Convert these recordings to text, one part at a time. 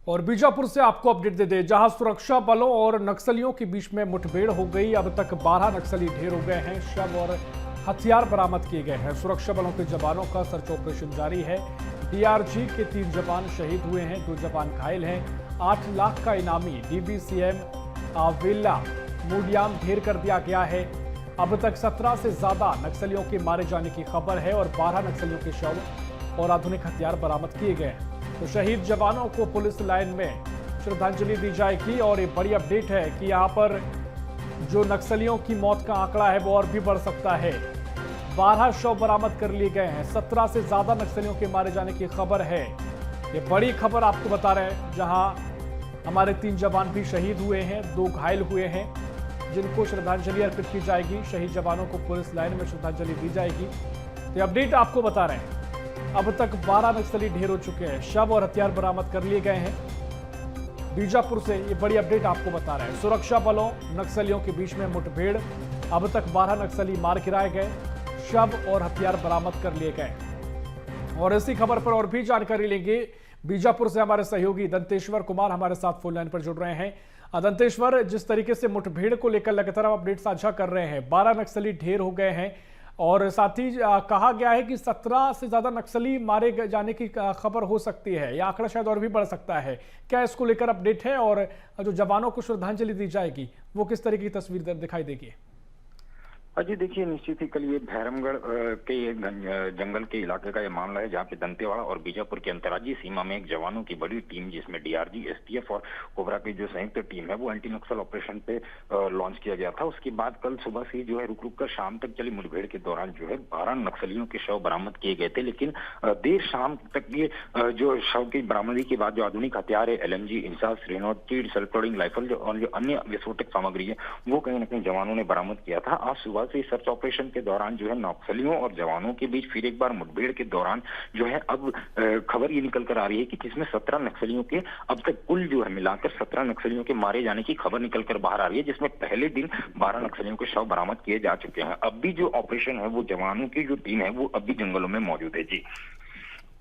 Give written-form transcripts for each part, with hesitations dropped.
और बीजापुर से आपको अपडेट दे दें, जहां सुरक्षा बलों और नक्सलियों के बीच में मुठभेड़ हो गई। अब तक 12 नक्सली ढेर हो गए हैं। शव और हथियार बरामद किए गए हैं। सुरक्षा बलों के जवानों का सर्च ऑपरेशन जारी है। डीआरजी के 3 जवान शहीद हुए हैं, 2 जवान घायल हैं। 8 लाख का इनामी डीबीसीएम वेला मूडियाम ढेर कर दिया गया है। अब तक 17 से ज्यादा नक्सलियों के मारे जाने की खबर है और 12 नक्सलियों के शव और आधुनिक हथियार बरामद किए गए हैं। तो शहीद जवानों को पुलिस लाइन में श्रद्धांजलि दी जाएगी। और ये बड़ी अपडेट है कि यहाँ पर जो नक्सलियों की मौत का आंकड़ा है वो और भी बढ़ सकता है। 12 शव बरामद कर लिए गए हैं। 17 से ज्यादा नक्सलियों के मारे जाने की खबर है। ये बड़ी खबर आपको बता रहे हैं, जहां हमारे 3 जवान भी शहीद हुए हैं, 2 घायल हुए हैं, जिनको श्रद्धांजलि अर्पित की जाएगी। शहीद जवानों को पुलिस लाइन में श्रद्धांजलि दी जाएगी। तो अपडेट आपको बता रहे हैं। अब तक 12 नक्सली ढेर हो चुके हैं। शव और हथियार बरामद कर लिए गए हैं। बीजापुर से ये बड़ी अपडेट आपको बता रहे हैं। सुरक्षा बलों नक्सलियों के बीच में मुठभेड़। अब तक 12 नक्सली मार गिराए गए। शव और हथियार बरामद कर लिए गए। और इसी खबर पर और भी जानकारी लेंगे। बीजापुर से हमारे सहयोगी दंतेश्वर कुमार हमारे साथ फोन लाइन पर जुड़ रहे हैं। दंतेश्वर, जिस तरीके से मुठभेड़ को लेकर लगातार हम अपडेट साझा कर रहे हैं, 12 नक्सली ढेर हो गए हैं और साथ ही कहा गया है कि 17 से ज्यादा नक्सली मारे जाने की खबर हो सकती है। यह आंकड़ा शायद और भी बढ़ सकता है। क्या इसको लेकर अपडेट है और जो जवानों को श्रद्धांजलि दी जाएगी वो किस तरह की तस्वीर दिखाई देगी? अजी देखिए, निश्चित ही कल ये भैरमगढ़ के जंगल के इलाके का ये मामला है, जहाँ पे दंतेवाड़ा और बीजापुर की अंतर्राज्यीय सीमा में एक जवानों की बड़ी टीम, जिसमें डीआरजी, एसटीएफ और कोबरा की जो संयुक्त टीम है, वो एंटी नक्सल ऑपरेशन पे लॉन्च किया गया था। उसके बाद कल सुबह से जो है रुक रुक कर शाम तक चली मुठभेड़ के दौरान जो है 12 नक्सलियों के शव बरामद किए गए थे। लेकिन देर शाम तक ये जो शव की बरामदी के बाद जो आधुनिक हथियार है, LMG, इंसास, रेनॉट, तीर, सेल्फ लोडिंग राइफल और जो अन्य विस्फोटक सामग्री है, वो कहीं न कहीं जवानों ने बरामद किया था। आज सुबह से सर्च ऑपरेशन के दौरान जो है नक्सलियों और जवानों के बीच फिर एक बार मुठभेड़ के दौरान जो है अब खबर ये निकल कर आ रही है कि जिसमें 17 नक्सलियों के अब तक कुल जो है मिलाकर 17 नक्सलियों के मारे जाने की खबर निकल कर बाहर आ रही है, जिसमें पहले दिन 12 नक्सलियों के शव बरामद किए जा चुके हैं। अब भी जो ऑपरेशन है वो जवानों की जो टीम है वो अब भी जंगलों में मौजूद है। जी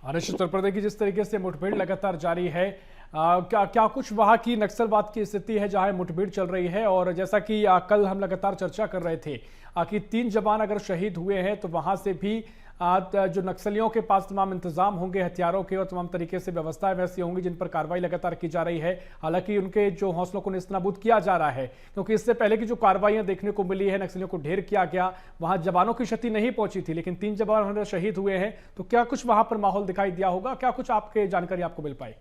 निश्चित उत्तर प्रदेश की जिस तरीके से मुठभेड़ लगातार जारी है, क्या कुछ वहां की नक्सलवाद की स्थिति है जहां मुठभेड़ चल रही है? और जैसा कि कल हम लगातार चर्चा कर रहे थे कि 3 जवान अगर शहीद हुए हैं तो वहां से भी जो नक्सलियों के पास तमाम इंतजाम होंगे हथियारों के और तमाम तरीके से व्यवस्थाएं वैसी होंगी जिन पर कार्रवाई लगातार की जा रही है। हालांकि उनके जो हौसलों को नेस्तनाबूद किया जा रहा है, क्योंकि इससे पहले की जो कार्रवाइयां देखने को मिली है, नक्सलियों को ढेर किया गया, वहां जवानों की क्षति नहीं पहुंची थी, लेकिन 3 जवान शहीद हुए हैं। तो क्या कुछ वहां पर माहौल दिखाई दिया होगा? क्या कुछ आपके जानकारी आपको मिल पाई?